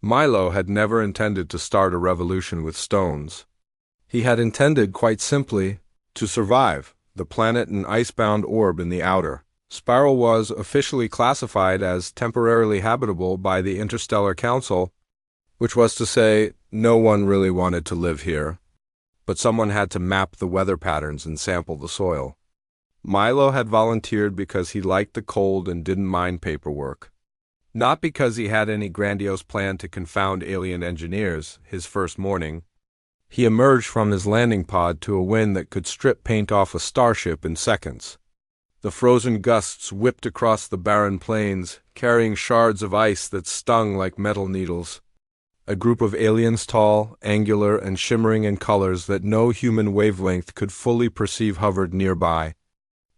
Milo had never intended to start a revolution with stones. He had intended, quite simply, to survive. The planet an icebound orb in the outer spiral was officially classified as temporarily habitable by the Interstellar Council, which was to say, no one really wanted to live here, but someone had to map the weather patterns and sample the soil. Milo had volunteered because he liked the cold and didn't mind paperwork. Not because he had any grandiose plan to confound alien engineers. His first morning, he emerged from his landing pod to a wind that could strip paint off a starship in seconds. The frozen gusts whipped across the barren plains, carrying shards of ice that stung like metal needles. A group of aliens, tall, angular, and shimmering in colors that no human wavelength could fully perceive, hovered nearby,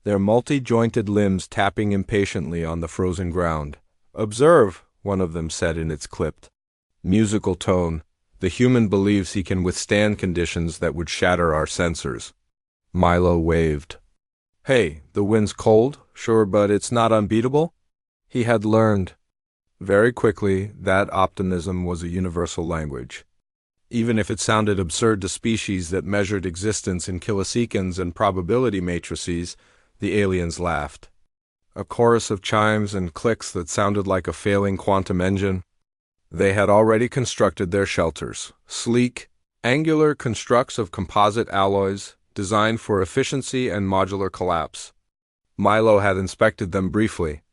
their multi-jointed limbs tapping impatiently on the frozen ground. "Observe," one of them said in its clipped, musical tone. "The human believes he can withstand conditions that would shatter our sensors." Milo waved. "Hey, the wind's cold, sure, but it's not unbeatable?" He had learned very quickly that optimism was a universal language. Even if it sounded absurd to species that measured existence in kiloseconds and probability matrices, the aliens laughed. A chorus of chimes and clicks that sounded like a failing quantum engine. They had already constructed their shelters, sleek, angular constructs of composite alloys designed for efficiency and modular collapse. Milo had inspected them briefly.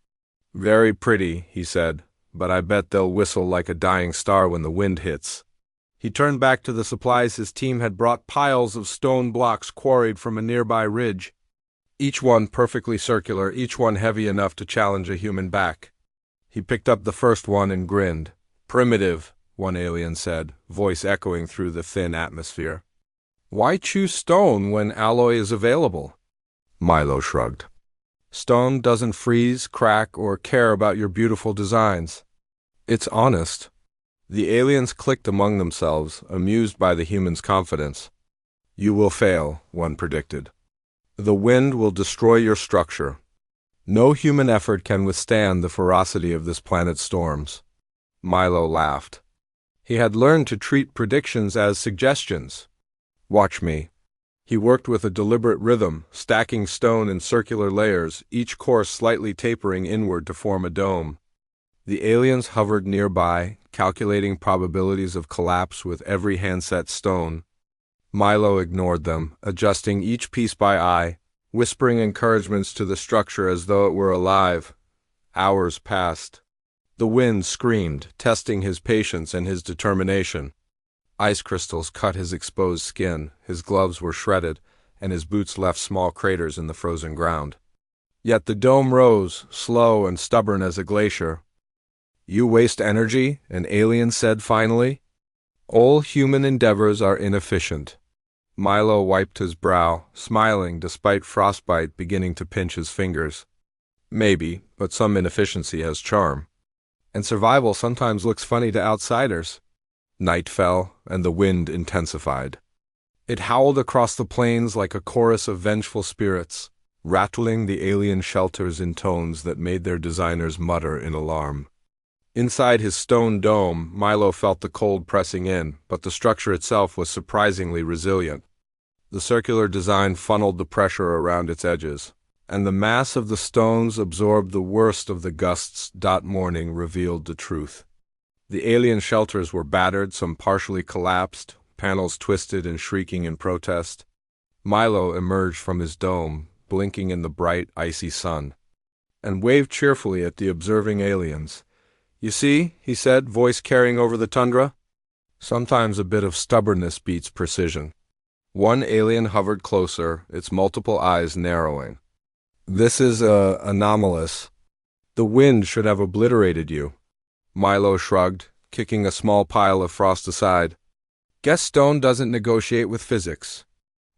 "Very pretty," he said, "but I bet they'll whistle like a dying star when the wind hits." He turned back to the supplies his team had brought, piles of stone blocks quarried from a nearby ridge. Each one perfectly circular, each one heavy enough to challenge a human back. He picked up the first one and grinned. "Primitive," one alien said, voice echoing through the thin atmosphere. "Why choose stone when alloy is available?" Milo shrugged. "Stone doesn't freeze, crack, or care about your beautiful designs. It's honest." The aliens clicked among themselves, amused by the human's confidence. "You will fail," one predicted. "The wind will destroy your structure. No human effort can withstand the ferocity of this planet's storms." Milo laughed. He had learned to treat predictions as suggestions. "Watch me." He worked with a deliberate rhythm, stacking stone in circular layers, each course slightly tapering inward to form a dome. The aliens hovered nearby, calculating probabilities of collapse with every handset stone. Milo ignored them, adjusting each piece by eye, whispering encouragements to the structure as though it were alive. Hours passed. The wind screamed, testing his patience and his determination. Ice crystals cut his exposed skin, his gloves were shredded, and his boots left small craters in the frozen ground. Yet the dome rose, slow and stubborn as a glacier. "You waste energy," an alien said finally. "All human endeavors are inefficient." Milo wiped his brow, smiling despite frostbite beginning to pinch his fingers. "Maybe, but some inefficiency has charm. And survival sometimes looks funny to outsiders." Night fell, and the wind intensified. It howled across the plains like a chorus of vengeful spirits, rattling the alien shelters in tones that made their designers mutter in alarm. Inside his stone dome, Milo felt the cold pressing in, but the structure itself was surprisingly resilient. The circular design funneled the pressure around its edges, and the mass of the stones absorbed the worst of the gusts. Morning revealed the truth. The alien shelters were battered, some partially collapsed, panels twisted and shrieking in protest. Milo emerged from his dome, blinking in the bright, icy sun, and waved cheerfully at the observing aliens. "You see," he said, voice carrying over the tundra. "Sometimes a bit of stubbornness beats precision." One alien hovered closer, its multiple eyes narrowing. "This is anomalous. The wind should have obliterated you." Milo shrugged, kicking a small pile of frost aside. "Guess stone doesn't negotiate with physics."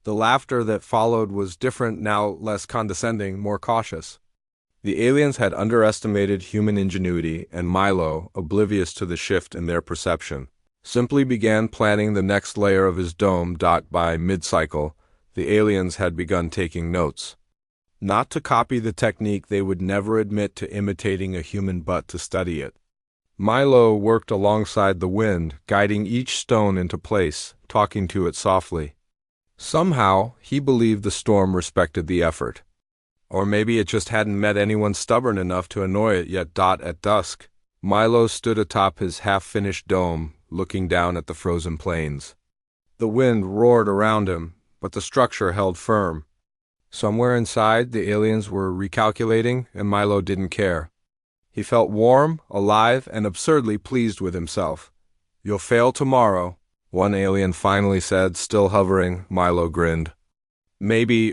The laughter that followed was different now, less condescending, more cautious. The aliens had underestimated human ingenuity, and Milo, oblivious to the shift in their perception, simply began planning the next layer of his dome. By mid-cycle, the aliens had begun taking notes. Not to copy the technique, they would never admit to imitating a human, but to study it. Milo worked alongside the wind, guiding each stone into place, talking to it softly. Somehow, he believed the storm respected the effort. Or maybe it just hadn't met anyone stubborn enough to annoy it yet. At dusk, Milo stood atop his half-finished dome, looking down at the frozen plains. The wind roared around him, but the structure held firm. Somewhere inside, the aliens were recalculating, and Milo didn't care. He felt warm, alive, and absurdly pleased with himself. "You'll fail tomorrow," one alien finally said, still hovering. Milo grinned. "Maybe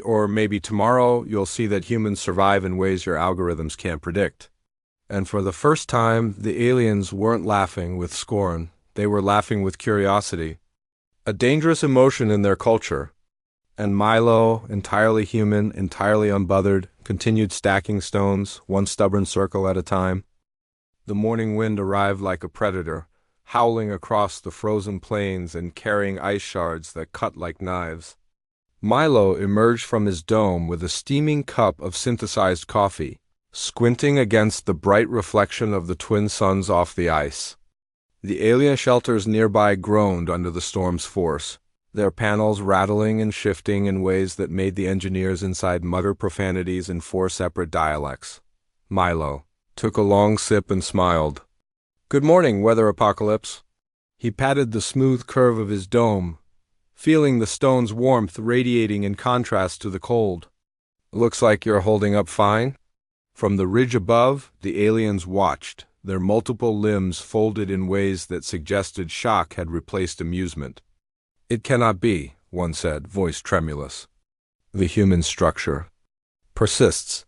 tomorrow you'll see that humans survive in ways your algorithms can't predict." And for the first time, the aliens weren't laughing with scorn. They were laughing with curiosity. A dangerous emotion in their culture. And Milo, entirely human, entirely unbothered, continued stacking stones, one stubborn circle at a time. The morning wind arrived like a predator, howling across the frozen plains and carrying ice shards that cut like knives. Milo emerged from his dome with a steaming cup of synthesized coffee, squinting against the bright reflection of the twin suns off the ice. The alien shelters nearby groaned under the storm's force, their panels rattling and shifting in ways that made the engineers inside mutter profanities in 4 separate dialects. Milo took a long sip and smiled. "Good morning, weather apocalypse." He patted the smooth curve of his dome, feeling the stone's warmth radiating in contrast to the cold. "Looks like you're holding up fine." From the ridge above, the aliens watched, their multiple limbs folded in ways that suggested shock had replaced amusement. "It cannot be," one said, voice tremulous. "The human structure persists."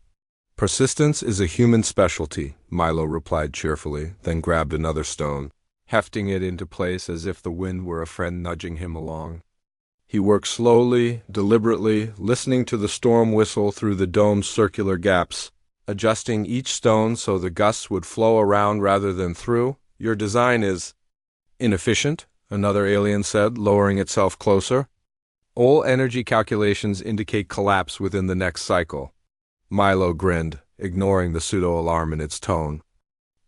"Persistence is a human specialty," Milo replied cheerfully, then grabbed another stone, hefting it into place as if the wind were a friend nudging him along. He worked slowly, deliberately, listening to the storm whistle through the dome's circular gaps, adjusting each stone so the gusts would flow around rather than through. "Your design is inefficient," another alien said, lowering itself closer. "All energy calculations indicate collapse within the next cycle." Milo grinned, ignoring the pseudo-alarm in its tone.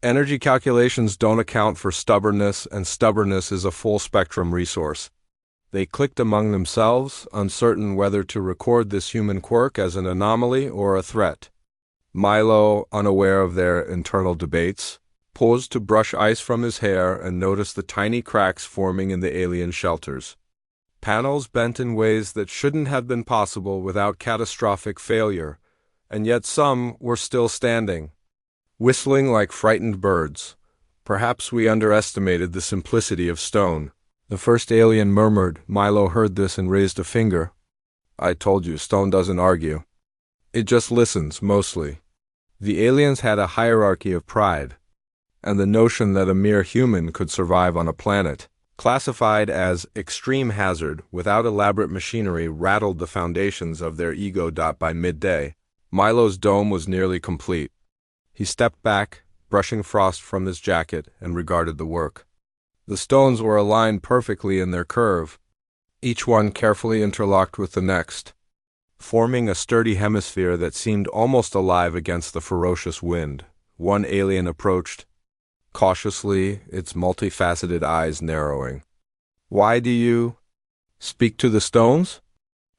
"Energy calculations don't account for stubbornness, and stubbornness is a full-spectrum resource." They clicked among themselves, uncertain whether to record this human quirk as an anomaly or a threat. Milo, unaware of their internal debates, paused to brush ice from his hair and noticed the tiny cracks forming in the alien shelters. Panels bent in ways that shouldn't have been possible without catastrophic failure, and yet some were still standing, whistling like frightened birds. "Perhaps we underestimated the simplicity of stone," the first alien murmured. Milo heard this and raised a finger. "I told you, stone doesn't argue. It just listens, mostly." The aliens had a hierarchy of pride, and the notion that a mere human could survive on a planet, classified as extreme hazard without elaborate machinery, rattled the foundations of their ego. By midday, Milo's dome was nearly complete. He stepped back, brushing frost from his jacket, and regarded the work. The stones were aligned perfectly in their curve, each one carefully interlocked with the next, forming a sturdy hemisphere that seemed almost alive against the ferocious wind. One alien approached, cautiously, its multifaceted eyes narrowing. "Why do you speak to the stones?"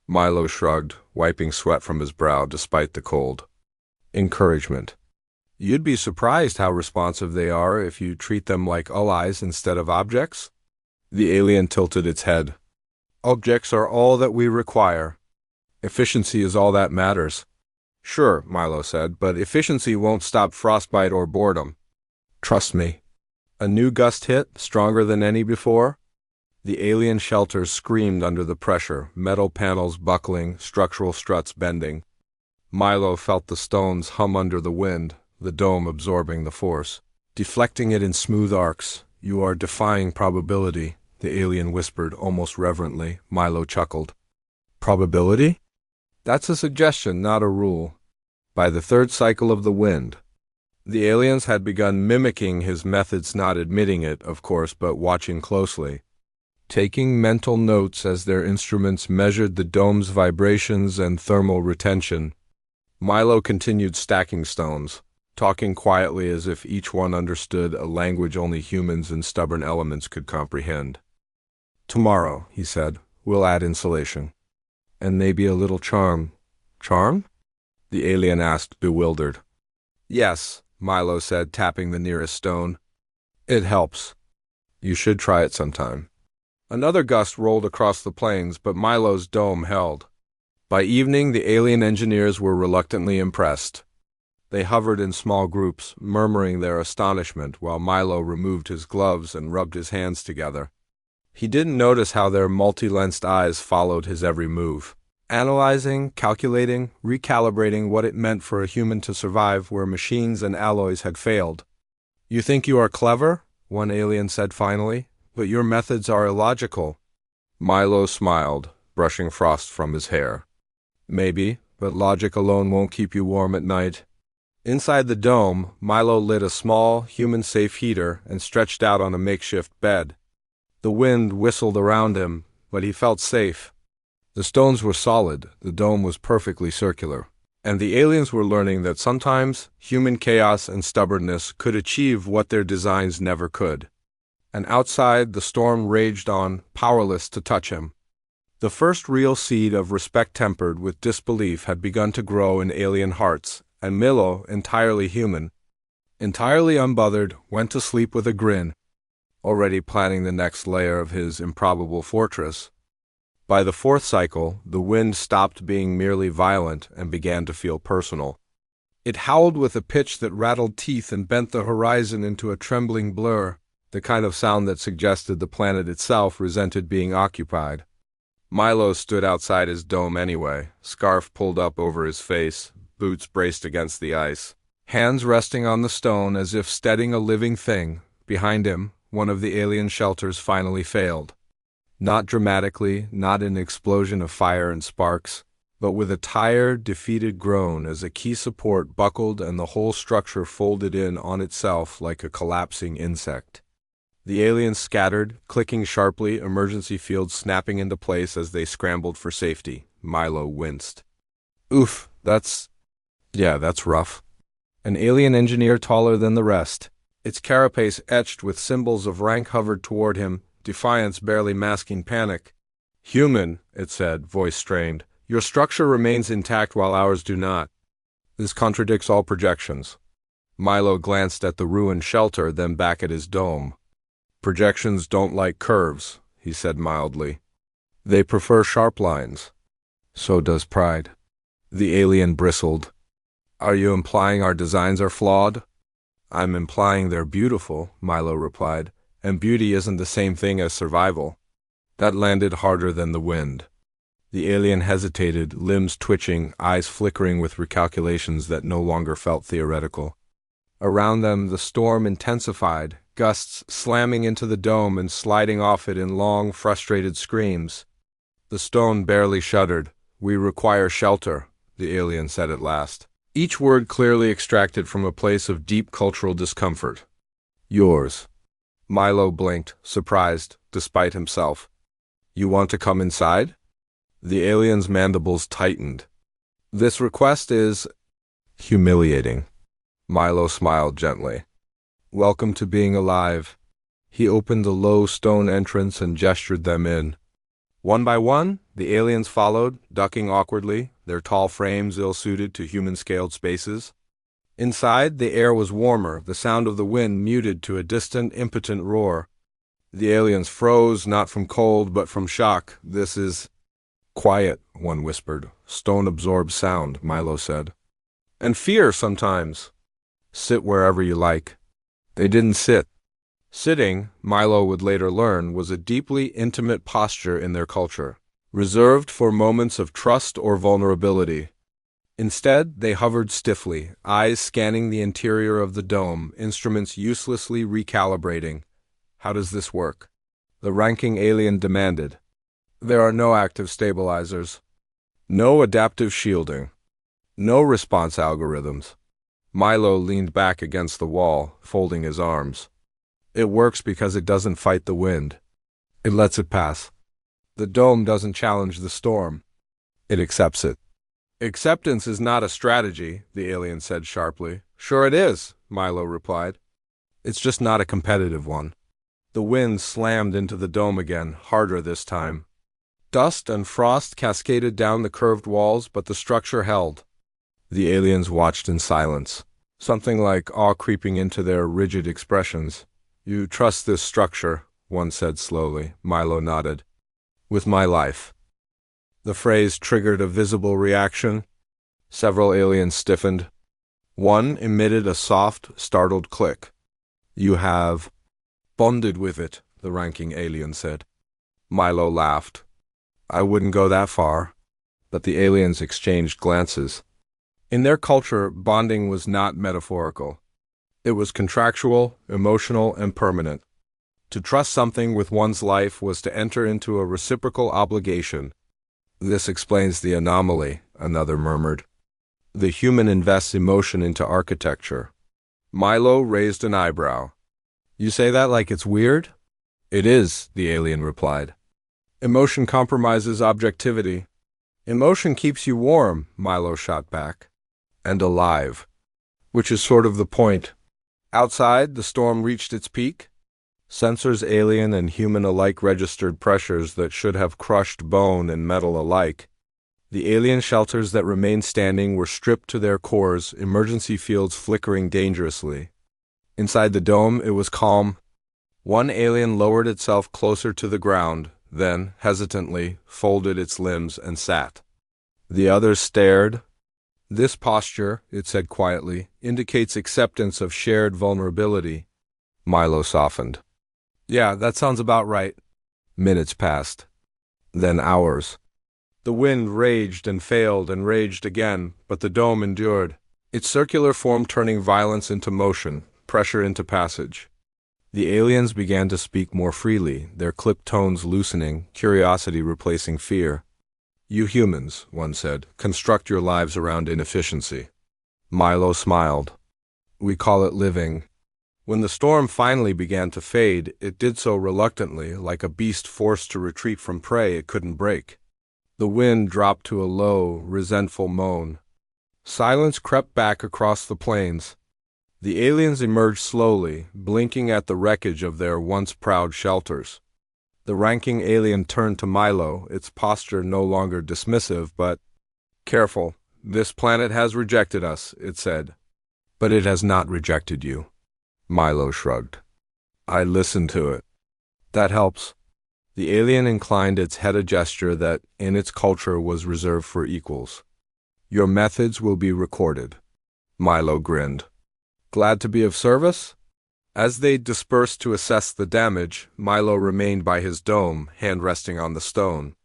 Milo shrugged, wiping sweat from his brow despite the cold. "Encouragement. You'd be surprised how responsive they are if you treat them like allies instead of objects." The alien tilted its head. "Objects are all that we require. Efficiency is all that matters." "Sure," Milo said, "but efficiency won't stop frostbite or boredom. Trust me." A new gust hit, stronger than any before. The alien shelters screamed under the pressure, metal panels buckling, structural struts bending. Milo felt the stones hum under the wind, the dome absorbing the force, deflecting it in smooth arcs. "You are defying probability," the alien whispered almost reverently. Milo chuckled. "Probability? That's a suggestion, not a rule." By the third cycle of the wind, the aliens had begun mimicking his methods, not admitting it, of course, but watching closely, taking mental notes as their instruments measured the dome's vibrations and thermal retention. Milo continued stacking stones, talking quietly as if each one understood a language only humans and stubborn elements could comprehend. "Tomorrow," he said, "we'll add insulation. And maybe a little charm." "Charm?" the alien asked, bewildered. "Yes," Milo said, tapping the nearest stone. "It helps. You should try it sometime." Another gust rolled across the plains, but Milo's dome held. By evening, the alien engineers were reluctantly impressed. They hovered in small groups, murmuring their astonishment while Milo removed his gloves and rubbed his hands together. He didn't notice how their multi-lensed eyes followed his every move, analyzing, calculating, recalibrating what it meant for a human to survive where machines and alloys had failed. "You think you are clever?" one alien said finally, "but your methods are illogical." Milo smiled, brushing frost from his hair. "Maybe, but logic alone won't keep you warm at night." Inside the dome, Milo lit a small, human-safe heater and stretched out on a makeshift bed. The wind whistled around him, but he felt safe. The stones were solid, the dome was perfectly circular, and the aliens were learning that sometimes human chaos and stubbornness could achieve what their designs never could. And outside, the storm raged on, powerless to touch him. The first real seed of respect tempered with disbelief had begun to grow in alien hearts, and Milo, entirely human, entirely unbothered, went to sleep with a grin, already planning the next layer of his improbable fortress. By the fourth cycle, the wind stopped being merely violent and began to feel personal. It howled with a pitch that rattled teeth and bent the horizon into a trembling blur, the kind of sound that suggested the planet itself resented being occupied. Milo stood outside his dome anyway, scarf pulled up over his face, boots braced against the ice, hands resting on the stone as if steadying a living thing. Behind him, one of the alien shelters finally failed. Not dramatically, not in an explosion of fire and sparks, but with a tired, defeated groan as a key support buckled and the whole structure folded in on itself like a collapsing insect. The aliens scattered, clicking sharply, emergency fields snapping into place as they scrambled for safety. Milo winced. "Oof, that's rough." An alien engineer taller than the rest, its carapace etched with symbols of rank, hovered toward him, defiance barely masking panic. "Human," it said, voice strained, "your structure remains intact while ours do not. This contradicts all projections." Milo glanced at the ruined shelter, then back at his dome. "Projections don't like curves," he said mildly. "They prefer sharp lines." "So does pride." The alien bristled. "Are you implying our designs are flawed?" "I'm implying they're beautiful," Milo replied, "and beauty isn't the same thing as survival." That landed harder than the wind. The alien hesitated, limbs twitching, eyes flickering with recalculations that no longer felt theoretical. Around them, the storm intensified, gusts slamming into the dome and sliding off it in long, frustrated screams. The stone barely shuddered. "We require shelter," the alien said at last, each word clearly extracted from a place of deep cultural discomfort. "Yours." Milo blinked, surprised, despite himself. "You want to come inside?" The alien's mandibles tightened. "This request is humiliating." Milo smiled gently. "Welcome to being alive." He opened the low stone entrance and gestured them in. One by one, the aliens followed, ducking awkwardly, their tall frames ill-suited to human-scaled spaces. Inside, the air was warmer, the sound of the wind muted to a distant, impotent roar. The aliens froze, not from cold, but from shock. "This is..." "Quiet," one whispered. "Stone absorbs sound," Milo said. "And fear sometimes." "Sit wherever you like." They didn't sit. Sitting, Milo would later learn, was a deeply intimate posture in their culture, reserved for moments of trust or vulnerability. Instead, they hovered stiffly, eyes scanning the interior of the dome, instruments uselessly recalibrating. "How does this work?" the ranking alien demanded. "There are no active stabilizers. No adaptive shielding. No response algorithms." Milo leaned back against the wall, folding his arms. "It works because it doesn't fight the wind. It lets it pass. The dome doesn't challenge the storm. It accepts it." Acceptance is not a strategy, the alien said sharply. Sure it is, Milo replied. It's just not a competitive one. The wind slammed into the dome again, harder this time. Dust and frost cascaded down the curved walls, but the structure held. The aliens watched in silence, something like awe creeping into their rigid expressions. You trust this structure, one said slowly. Milo nodded. With my life. The phrase triggered a visible reaction. Several aliens stiffened. One emitted a soft, startled click. You have bonded with it, the ranking alien said. Milo laughed. I wouldn't go that far. But the aliens exchanged glances. In their culture, bonding was not metaphorical. It was contractual, emotional, and permanent. To trust something with one's life was to enter into a reciprocal obligation. This explains the anomaly, another murmured. The human invests emotion into architecture. Milo raised an eyebrow. You say that like it's weird? It is, the alien replied. Emotion compromises objectivity. Emotion keeps you warm, Milo shot back. And alive. Which is sort of the point. Outside, the storm reached its peak. Sensors alien and human alike registered pressures that should have crushed bone and metal alike. The alien shelters that remained standing were stripped to their cores, emergency fields flickering dangerously. Inside the dome, it was calm. One alien lowered itself closer to the ground, then, hesitantly, folded its limbs and sat. The others stared. This posture, it said quietly, indicates acceptance of shared vulnerability. Milo softened. Yeah, that sounds about right. Minutes passed. Then hours. The wind raged and failed and raged again, but the dome endured, its circular form turning violence into motion, pressure into passage. The aliens began to speak more freely, their clipped tones loosening, curiosity replacing fear. You humans, one said, construct your lives around inefficiency. Milo smiled. We call it living. When the storm finally began to fade, it did so reluctantly, like a beast forced to retreat from prey it couldn't break. The wind dropped to a low, resentful moan. Silence crept back across the plains. The aliens emerged slowly, blinking at the wreckage of their once proud shelters. The ranking alien turned to Milo, its posture no longer dismissive, but careful. This planet has rejected us, it said. But it has not rejected you. Milo shrugged. I listened to it. That helps. The alien inclined its head a gesture that, in its culture, was reserved for equals. Your methods will be recorded. Milo grinned. Glad to be of service? As they dispersed to assess the damage, Milo remained by his dome, hand resting on the stone.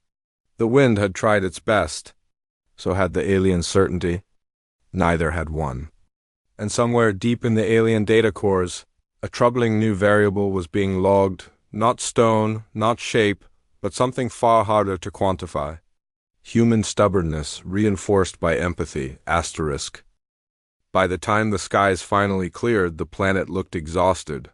The wind had tried its best. So had the alien's certainty. Neither had won. And somewhere deep in the alien data cores, a troubling new variable was being logged, not stone, not shape, but something far harder to quantify. Human stubbornness reinforced by empathy, asterisk. By the time the skies finally cleared, the planet looked exhausted.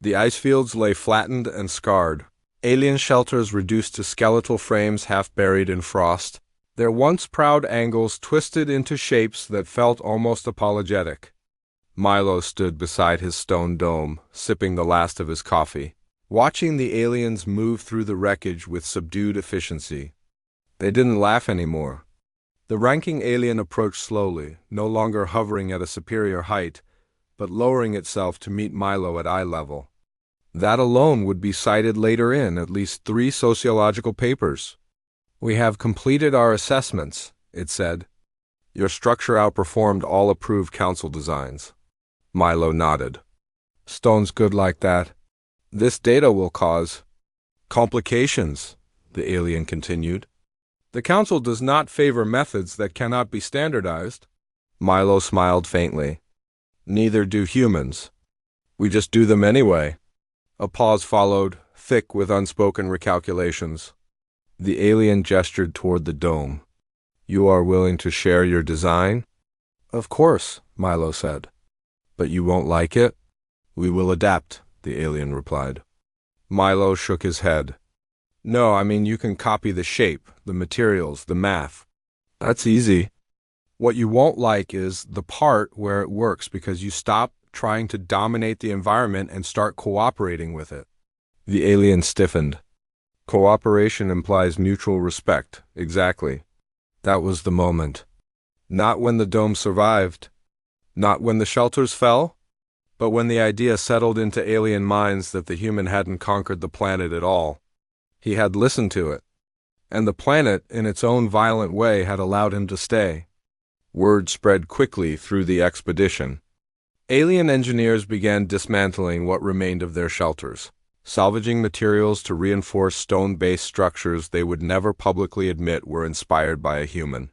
The ice fields lay flattened and scarred, alien shelters reduced to skeletal frames half buried in frost, their once proud angles twisted into shapes that felt almost apologetic. Milo stood beside his stone dome, sipping the last of his coffee, watching the aliens move through the wreckage with subdued efficiency. They didn't laugh anymore. The ranking alien approached slowly, no longer hovering at a superior height, but lowering itself to meet Milo at eye level. That alone would be cited later in at least 3 sociological papers. We have completed our assessments, it said. Your structure outperformed all approved council designs. Milo nodded. Stone's good like that. This data will cause complications, the alien continued. The council does not favor methods that cannot be standardized. Milo smiled faintly. Neither do humans. We just do them anyway. A pause followed, thick with unspoken recalculations. The alien gestured toward the dome. You are willing to share your design? Of course, Milo said. But you won't like it? We will adapt, the alien replied. Milo shook his head. No, I mean you can copy the shape, the materials, the math. That's easy. What you won't like is the part where it works because you stop trying to dominate the environment and start cooperating with it. The alien stiffened. Cooperation implies mutual respect. Exactly. That was the moment. Not when the dome survived. Not when the shelters fell. But when the idea settled into alien minds that the human hadn't conquered the planet at all. He had listened to it. And the planet, in its own violent way, had allowed him to stay. Word spread quickly through the expedition. Alien engineers began dismantling what remained of their shelters, salvaging materials to reinforce stone-based structures they would never publicly admit were inspired by a human.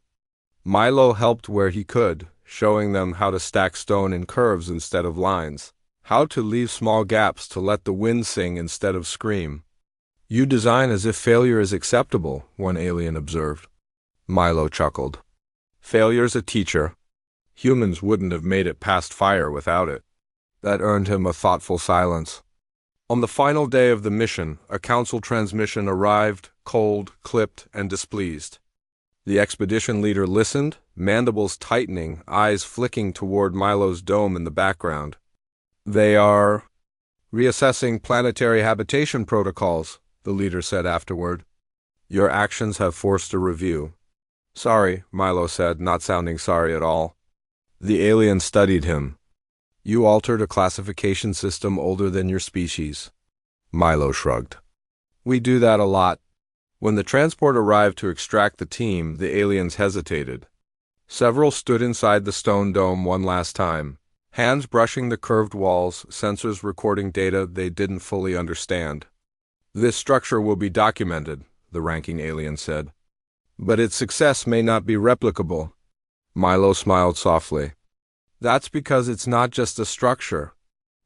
Milo helped where he could, showing them how to stack stone in curves instead of lines, how to leave small gaps to let the wind sing instead of scream. "You design as if failure is acceptable," one alien observed. Milo chuckled. "Failure's a teacher. Humans wouldn't have made it past fire without it." That earned him a thoughtful silence. On the final day of the mission, a council transmission arrived, cold, clipped, and displeased. The expedition leader listened, mandibles tightening, eyes flicking toward Milo's dome in the background. "They are reassessing planetary habitation protocols," the leader said afterward. "Your actions have forced a review." "Sorry," Milo said, not sounding sorry at all. The alien studied him. "You altered a classification system older than your species." Milo shrugged. "We do that a lot." When the transport arrived to extract the team, the aliens hesitated. Several stood inside the stone dome one last time, hands brushing the curved walls, sensors recording data they didn't fully understand. "This structure will be documented," the ranking alien said. "But its success may not be replicable." Milo smiled softly. "That's because it's not just a structure."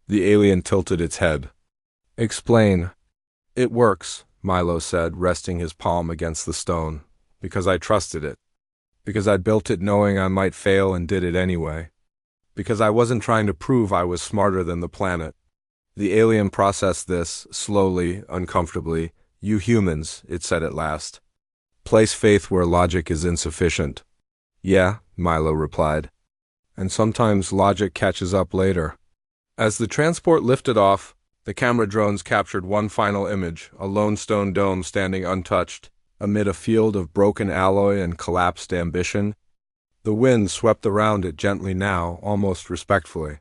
The alien tilted its head. "Explain." "It works," Milo said, resting his palm against the stone, "because I trusted it. Because I built it knowing I might fail and did it anyway. Because I wasn't trying to prove I was smarter than the planet." The alien processed this, slowly, uncomfortably. "You humans," it said at last, "place faith where logic is insufficient." "Yeah," Milo replied. "And sometimes logic catches up later." As the transport lifted off, the camera drones captured one final image, a lone stone dome standing untouched, amid a field of broken alloy and collapsed ambition. The wind swept around it gently now, almost respectfully.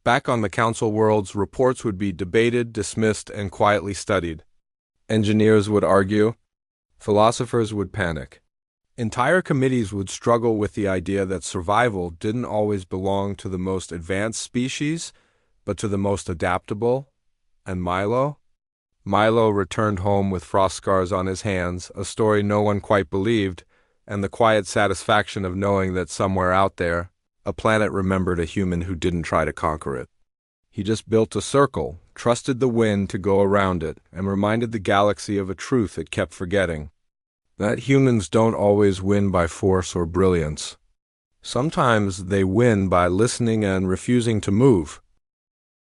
Back on the council worlds, reports would be debated, dismissed, and quietly studied. Engineers would argue. Philosophers would panic. Entire committees would struggle with the idea that survival didn't always belong to the most advanced species, but to the most adaptable. And Milo? Milo returned home with frost scars on his hands, a story no one quite believed, and the quiet satisfaction of knowing that somewhere out there, a planet remembered a human who didn't try to conquer it. He just built a circle, trusted the wind to go around it, and reminded the galaxy of a truth it kept forgetting. That humans don't always win by force or brilliance. Sometimes they win by listening and refusing to move.